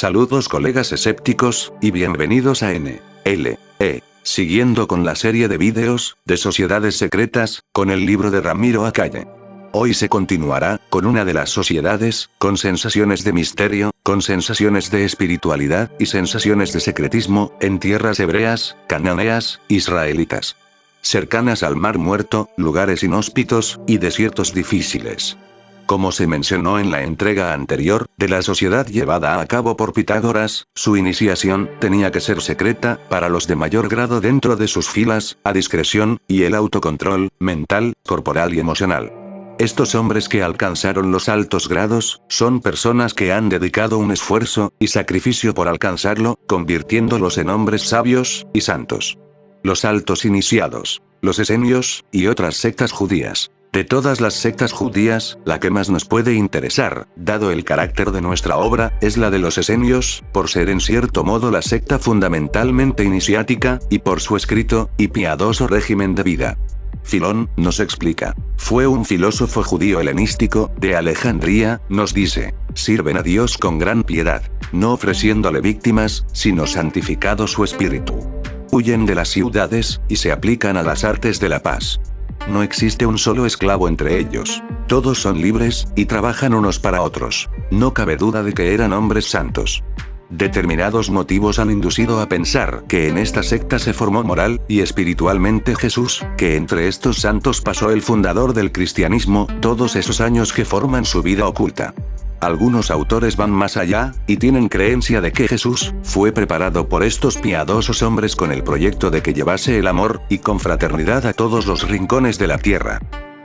Saludos colegas escépticos, y bienvenidos a NLE. Siguiendo con la serie de vídeos, de sociedades secretas, con el libro de Ramiro Acalle. Hoy se continuará, con una de las sociedades, con sensaciones de misterio, con sensaciones de espiritualidad, y sensaciones de secretismo, en tierras hebreas, cananeas, israelitas. Cercanas al Mar Muerto, lugares inhóspitos, y desiertos difíciles. Como se mencionó en la entrega anterior, de la sociedad llevada a cabo por Pitágoras, su iniciación tenía que ser secreta, para los de mayor grado dentro de sus filas, a discreción, y el autocontrol, mental, corporal y emocional. Estos hombres que alcanzaron los altos grados, son personas que han dedicado un esfuerzo, y sacrificio por alcanzarlo, convirtiéndolos en hombres sabios, y santos. Los altos iniciados, los esenios, y otras sectas judías. De todas las sectas judías, la que más nos puede interesar, dado el carácter de nuestra obra, es la de los esenios, por ser en cierto modo la secta fundamentalmente iniciática, y por su escrito, y piadoso régimen de vida. Filón, nos explica. Fue un filósofo judío helenístico, de Alejandría, nos dice. Sirven a Dios con gran piedad, no ofreciéndole víctimas, sino santificado su espíritu. Huyen de las ciudades, y se aplican a las artes de la paz. No existe un solo esclavo entre ellos. Todos son libres, y trabajan unos para otros. No cabe duda de que eran hombres santos. Determinados motivos han inducido a pensar que en esta secta se formó moral y espiritualmente Jesús, que entre estos santos pasó el fundador del cristianismo, todos esos años que forman su vida oculta. Algunos autores van más allá, y tienen creencia de que Jesús fue preparado por estos piadosos hombres con el proyecto de que llevase el amor y confraternidad a todos los rincones de la tierra.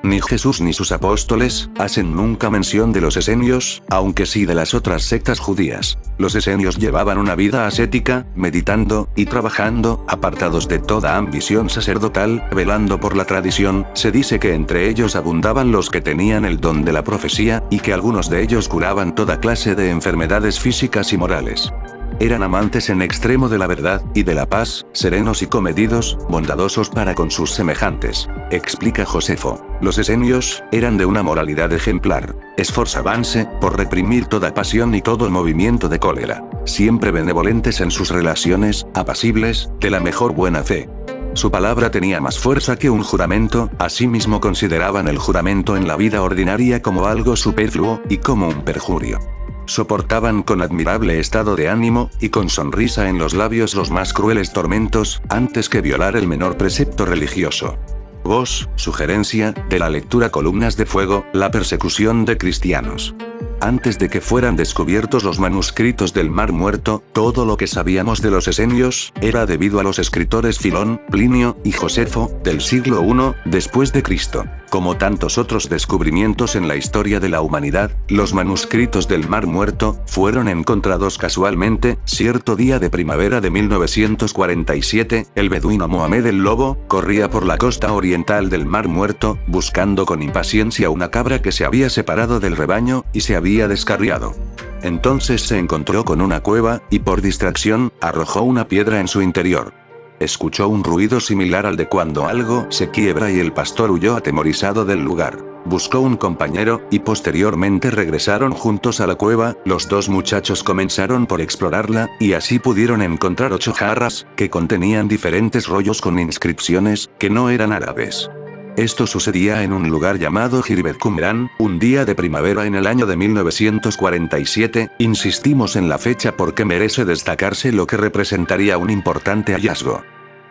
Ni Jesús ni sus apóstoles hacen nunca mención de los esenios, aunque sí de las otras sectas judías. Los esenios llevaban una vida ascética, meditando y trabajando, apartados de toda ambición sacerdotal, velando por la tradición. Se dice que entre ellos abundaban los que tenían el don de la profecía, y que algunos de ellos curaban toda clase de enfermedades físicas y morales. Eran amantes en extremo de la verdad, y de la paz, serenos y comedidos, bondadosos para con sus semejantes. Explica Josefo. Los esenios, eran de una moralidad ejemplar. Esforzábanse, por reprimir toda pasión y todo movimiento de cólera. Siempre benevolentes en sus relaciones, apacibles, de la mejor buena fe. Su palabra tenía más fuerza que un juramento, asimismo consideraban el juramento en la vida ordinaria como algo superfluo, y como un perjurio. Soportaban con admirable estado de ánimo, y con sonrisa en los labios los más crueles tormentos, antes que violar el menor precepto religioso. Voz, sugerencia, de la lectura Columnas de Fuego, la persecución de cristianos. Antes de que fueran descubiertos los manuscritos del Mar Muerto, todo lo que sabíamos de los esenios, era debido a los escritores Filón, Plinio, y Josefo, del siglo I, después de Cristo. Como tantos otros descubrimientos en la historia de la humanidad, los manuscritos del Mar Muerto, fueron encontrados casualmente, cierto día de primavera de 1947, el beduino Mohamed el Lobo, corría por la costa oriental del Mar Muerto, buscando con impaciencia una cabra que se había separado del rebaño, y se había descarriado. Entonces se encontró con una cueva, y por distracción, arrojó una piedra en su interior. Escuchó un ruido similar al de cuando algo se quiebra y el pastor huyó atemorizado del lugar. Buscó un compañero, y posteriormente regresaron juntos a la cueva. Los dos muchachos comenzaron por explorarla, y así pudieron encontrar 8 jarras, que contenían diferentes rollos con inscripciones, que no eran árabes. Esto sucedía en un lugar llamado Jirbet Qumran, un día de primavera en el año de 1947, insistimos en la fecha porque merece destacarse lo que representaría un importante hallazgo.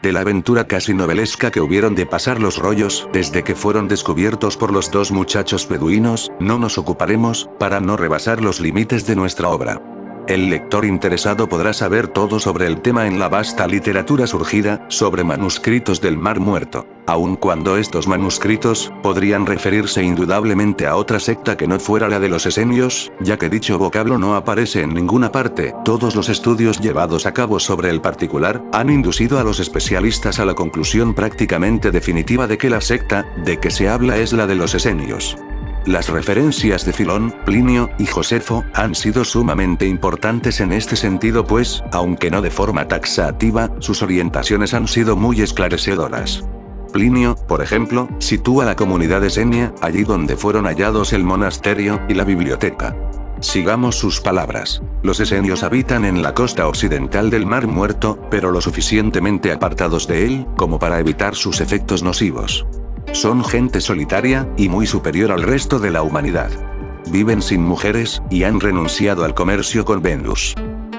De la aventura casi novelesca que hubieron de pasar los rollos desde que fueron descubiertos por los dos muchachos beduinos, no nos ocuparemos, para no rebasar los límites de nuestra obra. El lector interesado podrá saber todo sobre el tema en la vasta literatura surgida, sobre manuscritos del Mar Muerto, aun cuando estos manuscritos, podrían referirse indudablemente a otra secta que no fuera la de los esenios, ya que dicho vocablo no aparece en ninguna parte. Todos los estudios llevados a cabo sobre el particular, han inducido a los especialistas a la conclusión prácticamente definitiva de que la secta, de que se habla es la de los esenios. Las referencias de Filón, Plinio, y Josefo, han sido sumamente importantes en este sentido pues, aunque no de forma taxativa, sus orientaciones han sido muy esclarecedoras. Plinio, por ejemplo, sitúa la comunidad esenia, allí donde fueron hallados el monasterio y la biblioteca. Sigamos sus palabras. Los esenios habitan en la costa occidental del Mar Muerto, pero lo suficientemente apartados de él, como para evitar sus efectos nocivos. Son gente solitaria, y muy superior al resto de la humanidad. Viven sin mujeres, y han renunciado al comercio con Venus.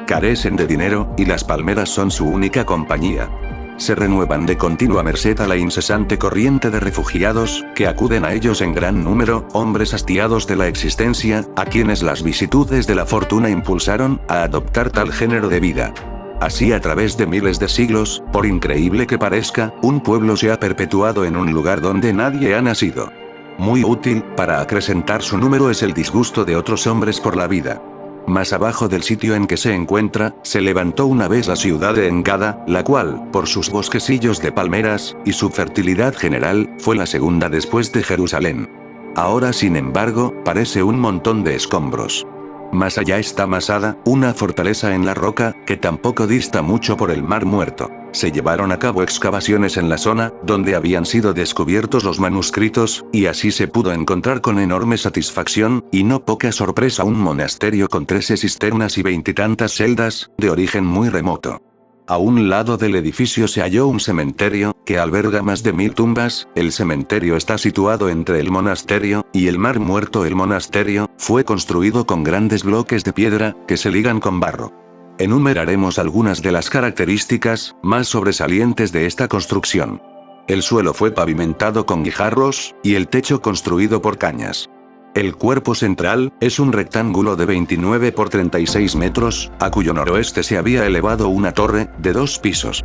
Carecen de dinero, y las palmeras son su única compañía. Se renuevan de continua merced a la incesante corriente de refugiados, que acuden a ellos en gran número, hombres hastiados de la existencia, a quienes las vicisitudes de la fortuna impulsaron a adoptar tal género de vida. Así a través de miles de siglos, por increíble que parezca, un pueblo se ha perpetuado en un lugar donde nadie ha nacido. Muy útil, para acrecentar su número es el disgusto de otros hombres por la vida. Más abajo del sitio en que se encuentra, se levantó una vez la ciudad de Engada, la cual, por sus bosquecillos de palmeras, y su fertilidad general, fue la segunda después de Jerusalén. Ahora sin embargo, parece un montón de escombros. Más allá está Masada, una fortaleza en la roca, que tampoco dista mucho por el Mar Muerto. Se llevaron a cabo excavaciones en la zona, donde habían sido descubiertos los manuscritos, y así se pudo encontrar con enorme satisfacción, y no poca sorpresa, un monasterio con 13 cisternas y 20 y tantas celdas, de origen muy remoto. A un lado del edificio se halló un cementerio, que alberga más de 1000 tumbas. El cementerio está situado entre el monasterio y el Mar Muerto. El monasterio fue construido con grandes bloques de piedra, que se ligan con barro. Enumeraremos algunas de las características más sobresalientes de esta construcción. El suelo fue pavimentado con guijarros, y el techo construido por cañas. El cuerpo central es un rectángulo de 29 por 36 metros, a cuyo noroeste se había elevado una torre de 2 pisos.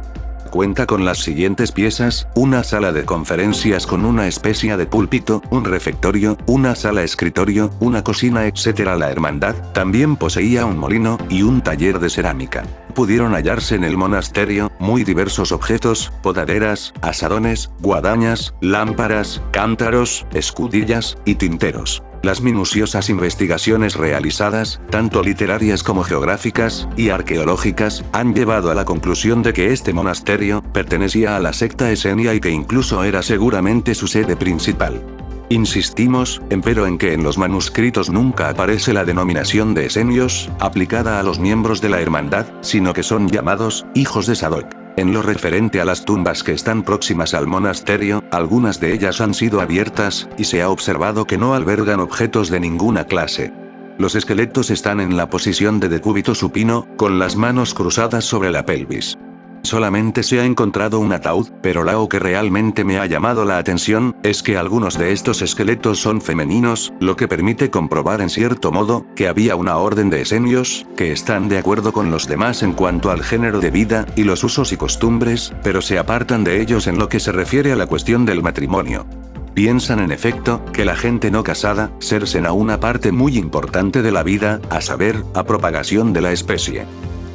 Cuenta con las siguientes piezas: una sala de conferencias con una especie de púlpito, un refectorio, una sala escritorio, una cocina, etc. La hermandad también poseía un molino y un taller de cerámica. Pudieron hallarse en el monasterio muy diversos objetos: podaderas, asadones, guadañas, lámparas, cántaros, escudillas y tinteros. Las minuciosas investigaciones realizadas, tanto literarias como geográficas y arqueológicas, han llevado a la conclusión de que este monasterio pertenecía a la secta esenia y que incluso era seguramente su sede principal. Insistimos, empero, en que en los manuscritos nunca aparece la denominación de esenios, aplicada a los miembros de la hermandad, sino que son llamados hijos de Sadoc. En lo referente a las tumbas que están próximas al monasterio, algunas de ellas han sido abiertas, y se ha observado que no albergan objetos de ninguna clase. Los esqueletos están en la posición de decúbito supino, con las manos cruzadas sobre la pelvis. Solamente se ha encontrado un ataúd, pero lo que realmente me ha llamado la atención es que algunos de estos esqueletos son femeninos, lo que permite comprobar en cierto modo que había una orden de esenios que están de acuerdo con los demás en cuanto al género de vida y los usos y costumbres, pero se apartan de ellos en lo que se refiere a la cuestión del matrimonio. Piensan en efecto que la gente no casada cercena una parte muy importante de la vida, a saber, a propagación de la especie.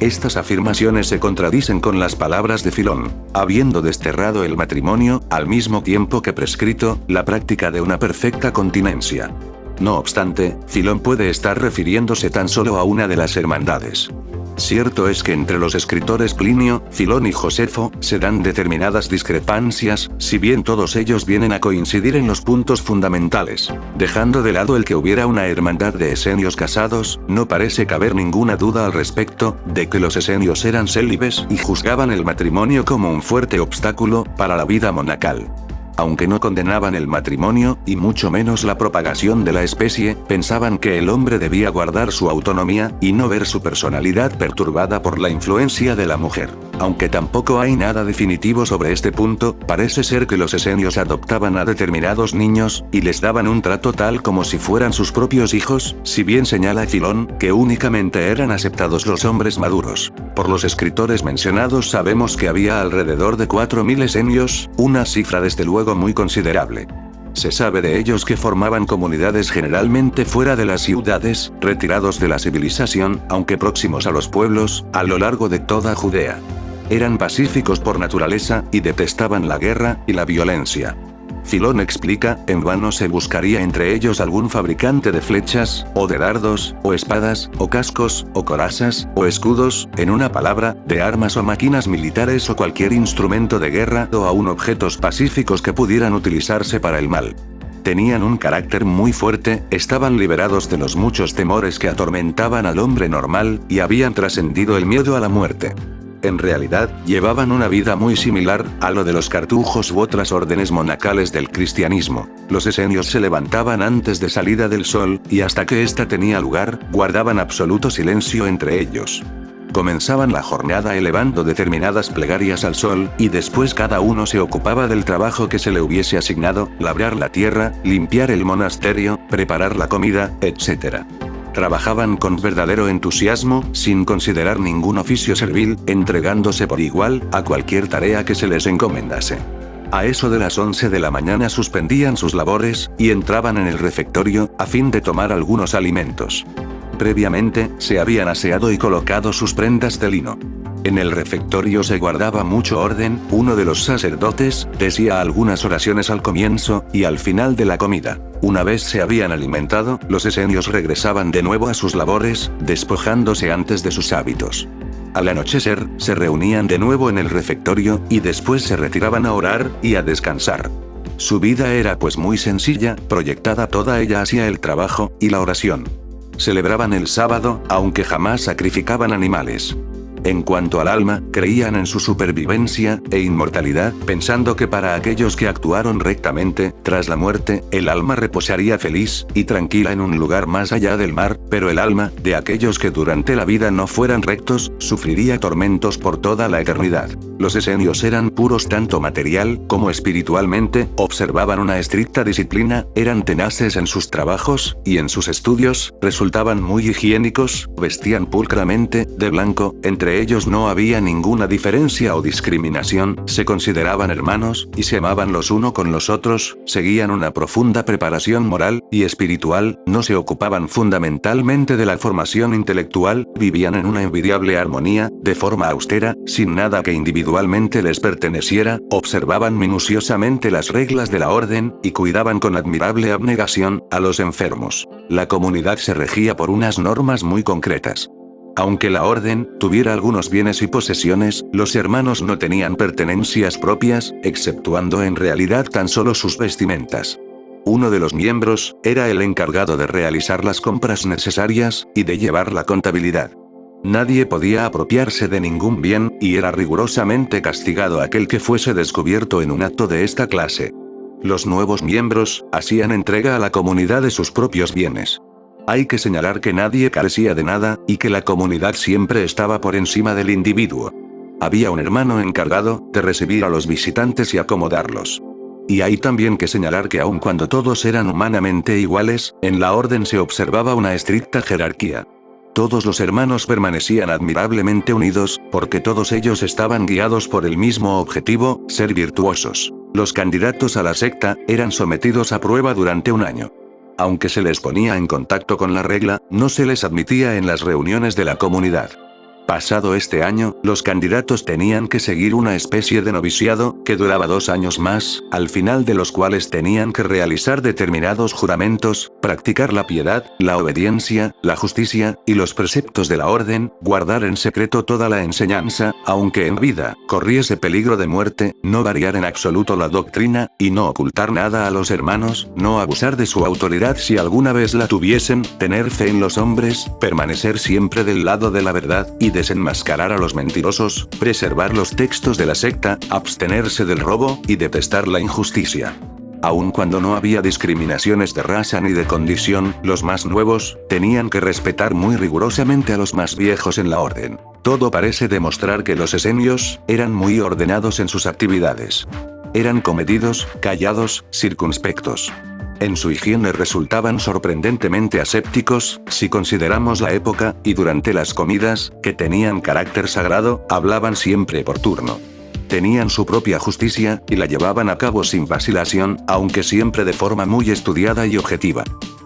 Estas afirmaciones se contradicen con las palabras de Filón, habiendo desterrado el matrimonio, al mismo tiempo que prescrito la práctica de una perfecta continencia. No obstante, Filón puede estar refiriéndose tan solo a una de las hermandades. Cierto es que entre los escritores Plinio, Filón y Josefo, se dan determinadas discrepancias, si bien todos ellos vienen a coincidir en los puntos fundamentales. Dejando de lado el que hubiera una hermandad de esenios casados, no parece caber ninguna duda al respecto de que los esenios eran célibes y juzgaban el matrimonio como un fuerte obstáculo para la vida monacal. Aunque no condenaban el matrimonio, y mucho menos la propagación de la especie, pensaban que el hombre debía guardar su autonomía, y no ver su personalidad perturbada por la influencia de la mujer. Aunque tampoco hay nada definitivo sobre este punto, parece ser que los esenios adoptaban a determinados niños, y les daban un trato tal como si fueran sus propios hijos, si bien señala Filón que únicamente eran aceptados los hombres maduros. Por los escritores mencionados sabemos que había alrededor de 4000 esenios, una cifra desde luego muy considerable. Se sabe de ellos que formaban comunidades generalmente fuera de las ciudades, retirados de la civilización, aunque próximos a los pueblos, a lo largo de toda Judea. Eran pacíficos por naturaleza, y detestaban la guerra y la violencia. Filón explica, en vano se buscaría entre ellos algún fabricante de flechas, o de dardos, o espadas, o cascos, o corazas, o escudos, en una palabra, de armas o máquinas militares o cualquier instrumento de guerra, o aún objetos pacíficos que pudieran utilizarse para el mal. Tenían un carácter muy fuerte, estaban liberados de los muchos temores que atormentaban al hombre normal, y habían trascendido el miedo a la muerte. En realidad, llevaban una vida muy similar a lo de los cartujos u otras órdenes monacales del cristianismo. Los esenios se levantaban antes de salida del sol, y hasta que ésta tenía lugar, guardaban absoluto silencio entre ellos. Comenzaban la jornada elevando determinadas plegarias al sol, y después cada uno se ocupaba del trabajo que se le hubiese asignado, labrar la tierra, limpiar el monasterio, preparar la comida, etc. Trabajaban con verdadero entusiasmo, sin considerar ningún oficio servil, entregándose por igual a cualquier tarea que se les encomendase. A eso de las 11 de la mañana suspendían sus labores, y entraban en el refectorio, a fin de tomar algunos alimentos. Previamente, se habían aseado y colocado sus prendas de lino. En el refectorio se guardaba mucho orden, uno de los sacerdotes decía algunas oraciones al comienzo y al final de la comida. Una vez se habían alimentado, los esenios regresaban de nuevo a sus labores, despojándose antes de sus hábitos. Al anochecer, se reunían de nuevo en el refectorio, y después se retiraban a orar y a descansar. Su vida era pues muy sencilla, proyectada toda ella hacia el trabajo y la oración. Celebraban el sábado, aunque jamás sacrificaban animales. En cuanto al alma, creían en su supervivencia e inmortalidad, pensando que para aquellos que actuaron rectamente, tras la muerte, el alma reposaría feliz y tranquila en un lugar más allá del mar, pero el alma, de aquellos que durante la vida no fueran rectos, sufriría tormentos por toda la eternidad. Los esenios eran puros tanto material como espiritualmente, observaban una estricta disciplina, eran tenaces en sus trabajos y en sus estudios, resultaban muy higiénicos, vestían pulcramente, de blanco, entre ellos no había ninguna diferencia o discriminación, se consideraban hermanos, y se amaban los uno con los otros, seguían una profunda preparación moral y espiritual, no se ocupaban fundamentalmente de la formación intelectual, vivían en una envidiable armonía, de forma austera, sin nada que individualmente les perteneciera, observaban minuciosamente las reglas de la orden, y cuidaban con admirable abnegación a los enfermos. La comunidad se regía por unas normas muy concretas. Aunque la orden tuviera algunos bienes y posesiones, los hermanos no tenían pertenencias propias, exceptuando en realidad tan solo sus vestimentas. Uno de los miembros era el encargado de realizar las compras necesarias y de llevar la contabilidad. Nadie podía apropiarse de ningún bien, y era rigurosamente castigado aquel que fuese descubierto en un acto de esta clase. Los nuevos miembros hacían entrega a la comunidad de sus propios bienes. Hay que señalar que nadie carecía de nada, y que la comunidad siempre estaba por encima del individuo. Había un hermano encargado de recibir a los visitantes y acomodarlos. Y hay también que señalar que aun cuando todos eran humanamente iguales, en la orden se observaba una estricta jerarquía. Todos los hermanos permanecían admirablemente unidos, porque todos ellos estaban guiados por el mismo objetivo, ser virtuosos. Los candidatos a la secta eran sometidos a prueba durante un año. Aunque se les ponía en contacto con la regla, no se les admitía en las reuniones de la comunidad. Pasado este año, los candidatos tenían que seguir una especie de noviciado, que duraba 2 años más, al final de los cuales tenían que realizar determinados juramentos, practicar la piedad, la obediencia, la justicia, y los preceptos de la orden, guardar en secreto toda la enseñanza, aunque en vida corriese peligro de muerte, no variar en absoluto la doctrina, y no ocultar nada a los hermanos, no abusar de su autoridad si alguna vez la tuviesen, tener fe en los hombres, permanecer siempre del lado de la verdad, y desenmascarar a los mentirosos, preservar los textos de la secta, abstenerse del robo, y detestar la injusticia. Aun cuando no había discriminaciones de raza ni de condición, los más nuevos tenían que respetar muy rigurosamente a los más viejos en la orden. Todo parece demostrar que los esenios eran muy ordenados en sus actividades. Eran comedidos, callados, circunspectos. En su higiene resultaban sorprendentemente asépticos, si consideramos la época, y durante las comidas, que tenían carácter sagrado, hablaban siempre por turno. Tenían su propia justicia, y la llevaban a cabo sin vacilación, aunque siempre de forma muy estudiada y objetiva.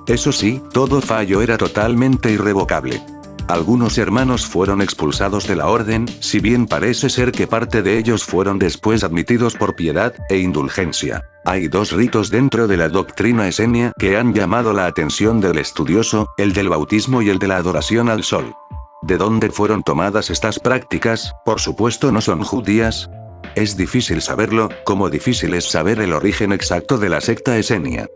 Eso sí, todo fallo era totalmente irrevocable. Algunos hermanos fueron expulsados de la orden, si bien parece ser que parte de ellos fueron después admitidos por piedad e indulgencia. Hay 2 ritos dentro de la doctrina esenia que han llamado la atención del estudioso, el del bautismo y el de la adoración al sol. ¿De dónde fueron tomadas estas prácticas? Por supuesto no son judías. Es difícil saberlo, como difícil es saber el origen exacto de la secta esenia.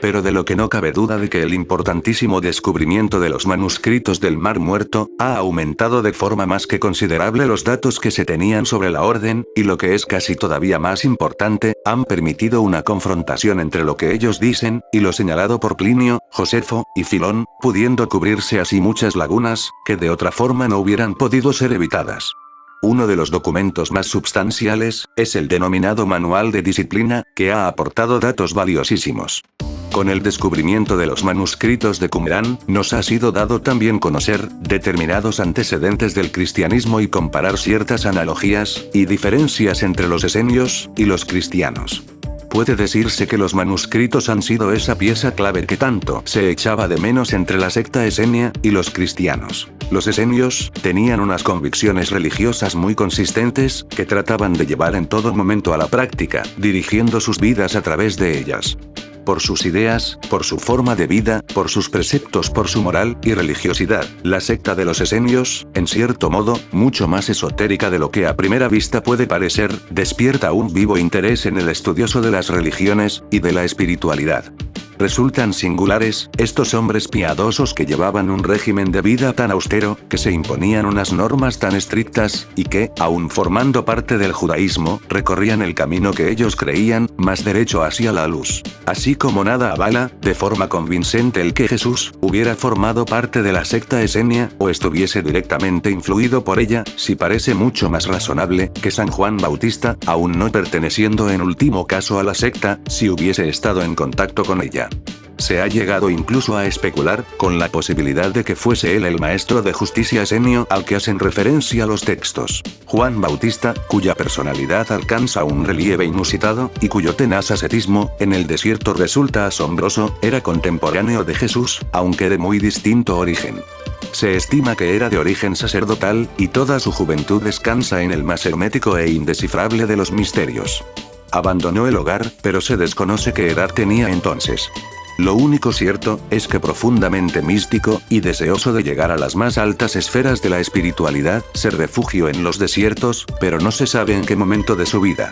Pero de lo que no cabe duda de que el importantísimo descubrimiento de los manuscritos del Mar Muerto, ha aumentado de forma más que considerable los datos que se tenían sobre la orden, y lo que es casi todavía más importante, han permitido una confrontación entre lo que ellos dicen, y lo señalado por Plinio, Josefo, y Filón, pudiendo cubrirse así muchas lagunas, que de otra forma no hubieran podido ser evitadas. Uno de los documentos más substanciales, es el denominado Manual de Disciplina, que ha aportado datos valiosísimos. Con el descubrimiento de los manuscritos de Qumrán, nos ha sido dado también conocer determinados antecedentes del cristianismo y comparar ciertas analogías y diferencias entre los esenios y los cristianos. Puede decirse que los manuscritos han sido esa pieza clave que tanto se echaba de menos entre la secta esenia y los cristianos. Los esenios tenían unas convicciones religiosas muy consistentes, que trataban de llevar en todo momento a la práctica, dirigiendo sus vidas a través de ellas. Por sus ideas, por su forma de vida, por sus preceptos, por su moral y religiosidad, la secta de los esenios, en cierto modo, mucho más esotérica de lo que a primera vista puede parecer, despierta un vivo interés en el estudioso de las religiones y de la espiritualidad. Resultan singulares, estos hombres piadosos que llevaban un régimen de vida tan austero, que se imponían unas normas tan estrictas, y que, aun formando parte del judaísmo, recorrían el camino que ellos creían, más derecho hacia la luz. Así como nada avala, de forma convincente el que Jesús, hubiera formado parte de la secta esenia, o estuviese directamente influido por ella, si parece mucho más razonable, que San Juan Bautista, aun no perteneciendo en último caso a la secta, si hubiese estado en contacto con ella. Se ha llegado incluso a especular, con la posibilidad de que fuese él el maestro de justicia esenio al que hacen referencia los textos. Juan Bautista, cuya personalidad alcanza un relieve inusitado, y cuyo tenaz ascetismo, en el desierto resulta asombroso, era contemporáneo de Jesús, aunque de muy distinto origen. Se estima que era de origen sacerdotal, y toda su juventud descansa en el más hermético e indescifrable de los misterios. Abandonó el hogar, pero se desconoce qué edad tenía entonces. Lo único cierto, es que profundamente místico, y deseoso de llegar a las más altas esferas de la espiritualidad, se refugió en los desiertos, pero no se sabe en qué momento de su vida.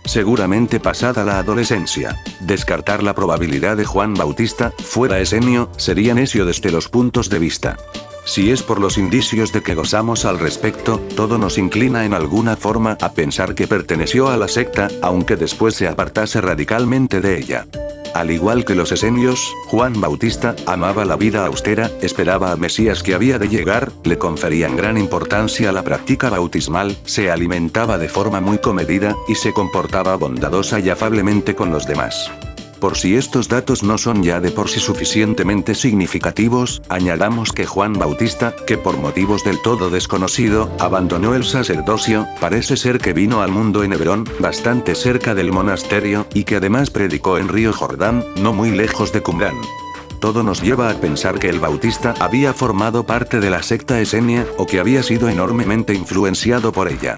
Seguramente pasada la adolescencia. Descartar la probabilidad de Juan Bautista, fuera esenio, sería necio desde los puntos de vista. Si es por los indicios de que gozamos al respecto, todo nos inclina en alguna forma a pensar que perteneció a la secta, aunque después se apartase radicalmente de ella. Al igual que los esenios, Juan Bautista amaba la vida austera, esperaba al Mesías que había de llegar, le conferían gran importancia a la práctica bautismal, se alimentaba de forma muy comedida, y se comportaba bondadosa y afablemente con los demás. Por si estos datos no son ya de por sí suficientemente significativos, añadamos que Juan Bautista, que por motivos del todo desconocido, abandonó el sacerdocio, parece ser que vino al mundo en Hebrón, bastante cerca del monasterio, y que además predicó en Río Jordán, no muy lejos de Qumrán. Todo nos lleva a pensar que el Bautista había formado parte de la secta esenia, o que había sido enormemente influenciado por ella.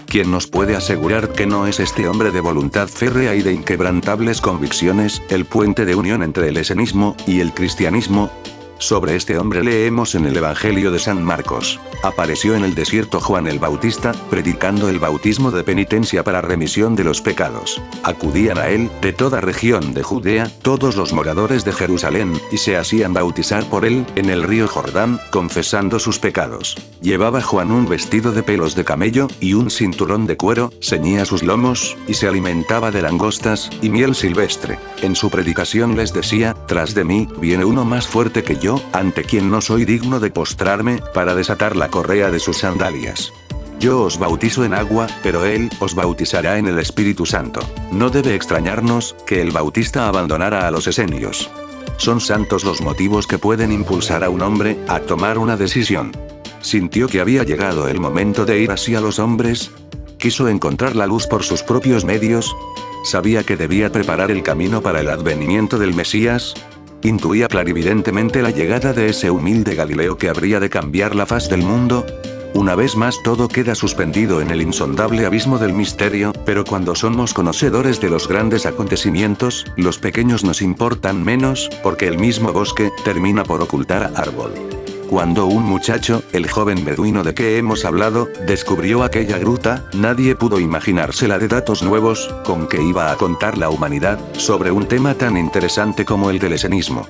¿Quién nos puede asegurar que no es este hombre de voluntad férrea y de inquebrantables convicciones, el puente de unión entre el esenismo y el cristianismo? Sobre este hombre leemos en el Evangelio de San Marcos. Apareció en el desierto Juan el Bautista, predicando el bautismo de penitencia para remisión de los pecados. Acudían a él, de toda región de Judea, todos los moradores de Jerusalén, y se hacían bautizar por él, en el río Jordán, confesando sus pecados. Llevaba Juan un vestido de pelos de camello, y un cinturón de cuero, ceñía sus lomos, y se alimentaba de langostas, y miel silvestre. En su predicación les decía, tras de mí, viene uno más fuerte que yo, ante quien no soy digno de postrarme, para desatar la correa de sus sandalias. Yo os bautizo en agua, pero él os bautizará en el Espíritu Santo. No debe extrañarnos, que el Bautista abandonara a los esenios. Son santos los motivos que pueden impulsar a un hombre, a tomar una decisión. Sintió que había llegado el momento de ir hacia los hombres. Quiso encontrar la luz por sus propios medios. Sabía que debía preparar el camino para el advenimiento del Mesías. Intuía clarividentemente la llegada de ese humilde Galileo que habría de cambiar la faz del mundo. Una vez más todo queda suspendido en el insondable abismo del misterio, pero cuando somos conocedores de los grandes acontecimientos, los pequeños nos importan menos, porque el mismo bosque termina por ocultar a árbol. Cuando un muchacho, el joven beduino de que hemos hablado, descubrió aquella gruta, nadie pudo imaginarse la de datos nuevos, con que iba a contar la humanidad, sobre un tema tan interesante como el del esenismo.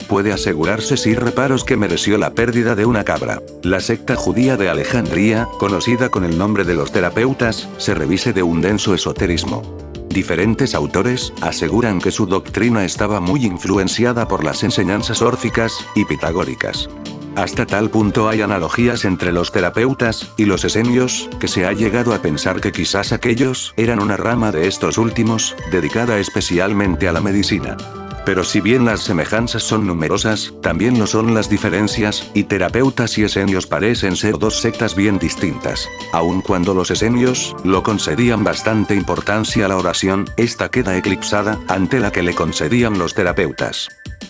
Puede asegurarse sin reparos que mereció la pérdida de una cabra. La secta judía de Alejandría, conocida con el nombre de los terapeutas, se reviste de un denso esoterismo. Diferentes autores aseguran que su doctrina estaba muy influenciada por las enseñanzas órficas y pitagóricas. Hasta tal punto hay analogías entre los terapeutas y los esenios, que se ha llegado a pensar que quizás aquellos eran una rama de estos últimos, dedicada especialmente a la medicina. Pero si bien las semejanzas son numerosas, también lo son las diferencias, y terapeutas y esenios parecen ser dos sectas bien distintas. Aun cuando los esenios lo concedían bastante importancia a la oración, esta queda eclipsada ante la que le concedían los terapeutas.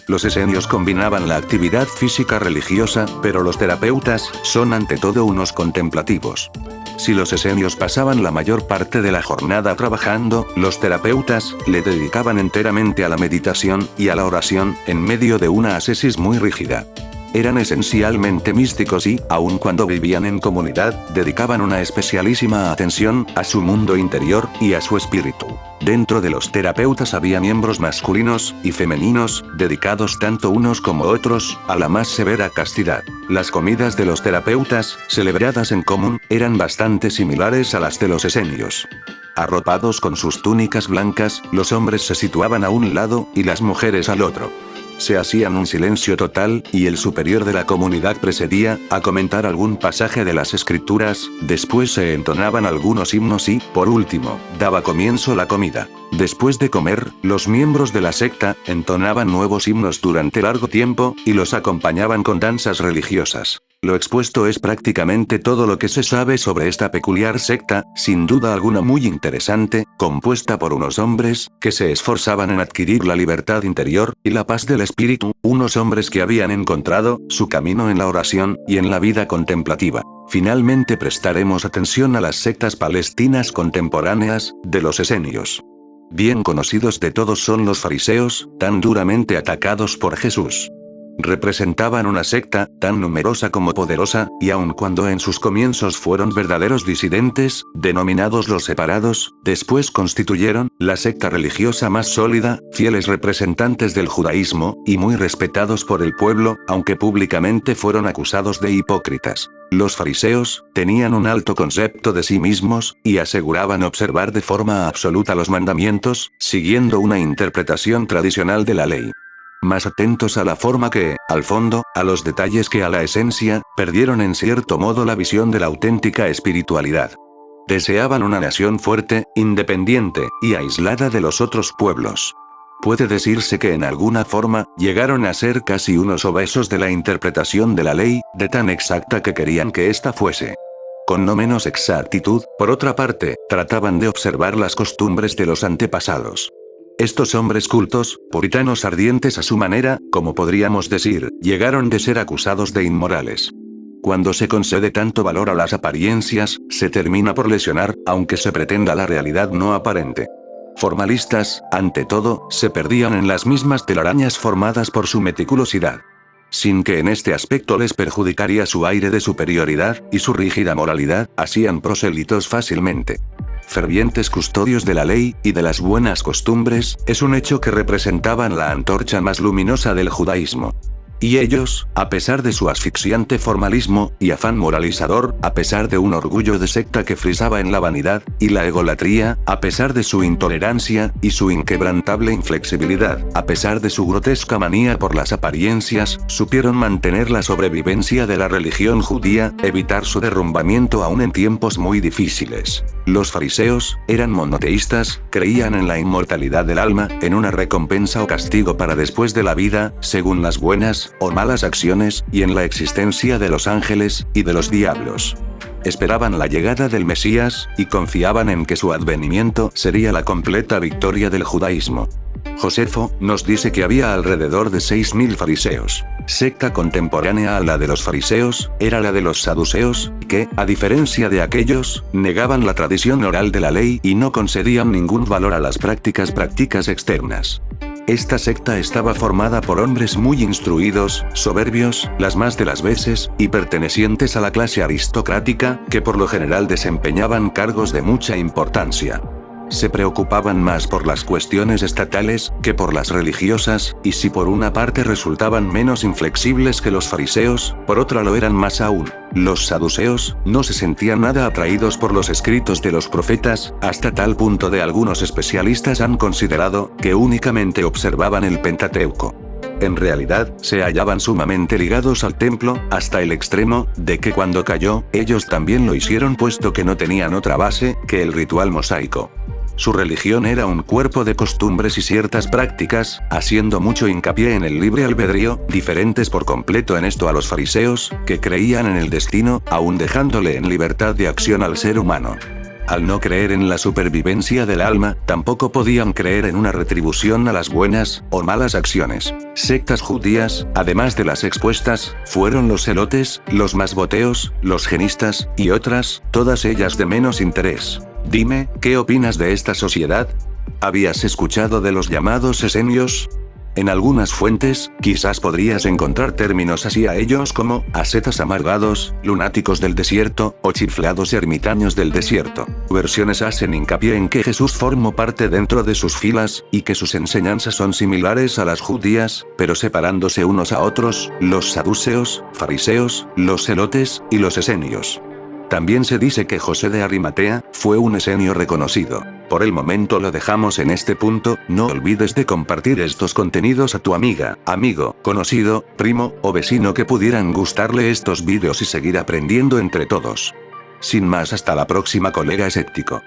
Los esenios combinaban la actividad física religiosa, pero los terapeutas son ante todo unos contemplativos. Si los esenios pasaban la mayor parte de la jornada trabajando, los terapeutas le dedicaban enteramente a la meditación y a la oración, en medio de una ascesis muy rígida. Eran esencialmente místicos y, aun cuando vivían en comunidad, dedicaban una especialísima atención a su mundo interior y a su espíritu. Dentro de los terapeutas había miembros masculinos y femeninos, dedicados tanto unos como otros a la más severa castidad. Las comidas de los terapeutas, celebradas en común, eran bastante similares a las de los esenios. Arropados con sus túnicas blancas, los hombres se situaban a un lado y las mujeres al otro. Se hacían un silencio total, y el superior de la comunidad procedía a comentar algún pasaje de las escrituras, después se entonaban algunos himnos y, por último, daba comienzo la comida. Después de comer, los miembros de la secta entonaban nuevos himnos durante largo tiempo, y los acompañaban con danzas religiosas. Lo expuesto es prácticamente todo lo que se sabe sobre esta peculiar secta, sin duda alguna muy interesante, compuesta por unos hombres que se esforzaban en adquirir la libertad interior y la paz del espíritu, unos hombres que habían encontrado su camino en la oración y en la vida contemplativa. Finalmente prestaremos atención a las sectas palestinas contemporáneas de los esenios. Bien conocidos de todos son los fariseos, tan duramente atacados por Jesús. Representaban una secta, tan numerosa como poderosa, y aun cuando en sus comienzos fueron verdaderos disidentes, denominados los separados, después constituyeron la secta religiosa más sólida, fieles representantes del judaísmo, y muy respetados por el pueblo, aunque públicamente fueron acusados de hipócritas. Los fariseos tenían un alto concepto de sí mismos, y aseguraban observar de forma absoluta los mandamientos, siguiendo una interpretación tradicional de la ley. Más atentos a la forma que, al fondo, a los detalles que a la esencia, perdieron en cierto modo la visión de la auténtica espiritualidad. Deseaban una nación fuerte, independiente, y aislada de los otros pueblos. Puede decirse que en alguna forma, llegaron a ser casi unos obesos de la interpretación de la ley, de tan exacta que querían que ésta fuese. Con no menos exactitud, por otra parte, trataban de observar las costumbres de los antepasados. Estos hombres cultos, puritanos ardientes a su manera, como podríamos decir, llegaron de ser acusados de inmorales. Cuando se concede tanto valor a las apariencias, se termina por lesionar, aunque se pretenda la realidad no aparente. Formalistas, ante todo, se perdían en las mismas telarañas formadas por su meticulosidad. Sin que en este aspecto les perjudicaría su aire de superioridad y su rígida moralidad, hacían prosélitos fácilmente. Fervientes custodios de la ley y de las buenas costumbres, es un hecho que representaban la antorcha más luminosa del judaísmo. Y ellos, a pesar de su asfixiante formalismo y afán moralizador, a pesar de un orgullo de secta que frisaba en la vanidad y la egolatría, a pesar de su intolerancia y su inquebrantable inflexibilidad, a pesar de su grotesca manía por las apariencias, supieron mantener la sobrevivencia de la religión judía, evitar su derrumbamiento aún en tiempos muy difíciles. Los fariseos eran monoteístas, creían en la inmortalidad del alma, en una recompensa o castigo para después de la vida, según las buenas o malas acciones, y en la existencia de los ángeles y de los diablos. Esperaban la llegada del Mesías, y confiaban en que su advenimiento sería la completa victoria del judaísmo. Josefo nos dice que había alrededor de 6.000 fariseos. Secta contemporánea a la de los fariseos, era la de los saduceos, que, a diferencia de aquellos, negaban la tradición oral de la ley y no concedían ningún valor a las prácticas externas. Esta secta estaba formada por hombres muy instruidos, soberbios, las más de las veces, y pertenecientes a la clase aristocrática, que por lo general desempeñaban cargos de mucha importancia. Se preocupaban más por las cuestiones estatales, que por las religiosas, y si por una parte resultaban menos inflexibles que los fariseos, por otra lo eran más aún. Los saduceos, no se sentían nada atraídos por los escritos de los profetas, hasta tal punto de algunos especialistas han considerado, que únicamente observaban el Pentateuco. En realidad, se hallaban sumamente ligados al templo, hasta el extremo, de que cuando cayó, ellos también lo hicieron puesto que no tenían otra base, que el ritual mosaico. Su religión era un cuerpo de costumbres y ciertas prácticas, haciendo mucho hincapié en el libre albedrío, diferentes por completo en esto a los fariseos, que creían en el destino, aún dejándole en libertad de acción al ser humano. Al no creer en la supervivencia del alma, tampoco podían creer en una retribución a las buenas o malas acciones. Sectas judías, además de las expuestas, fueron los zelotes, los masboteos, los genistas, y otras, todas ellas de menos interés. Dime, ¿qué opinas de esta sociedad? ¿Habías escuchado de los llamados esenios? En algunas fuentes, quizás podrías encontrar términos así a ellos como, ascetas amargados, lunáticos del desierto, o chiflados ermitaños del desierto. Versiones hacen hincapié en que Jesús formó parte dentro de sus filas, y que sus enseñanzas son similares a las judías, pero separándose unos a otros, los saduceos, fariseos, los zelotes, y los esenios. También se dice que José de Arimatea fue un esenio reconocido. Por el momento lo dejamos en este punto, no olvides de compartir estos contenidos a tu amiga, amigo, conocido, primo, o vecino que pudieran gustarle estos vídeos y seguir aprendiendo entre todos. Sin más, hasta la próxima, colega escéptico.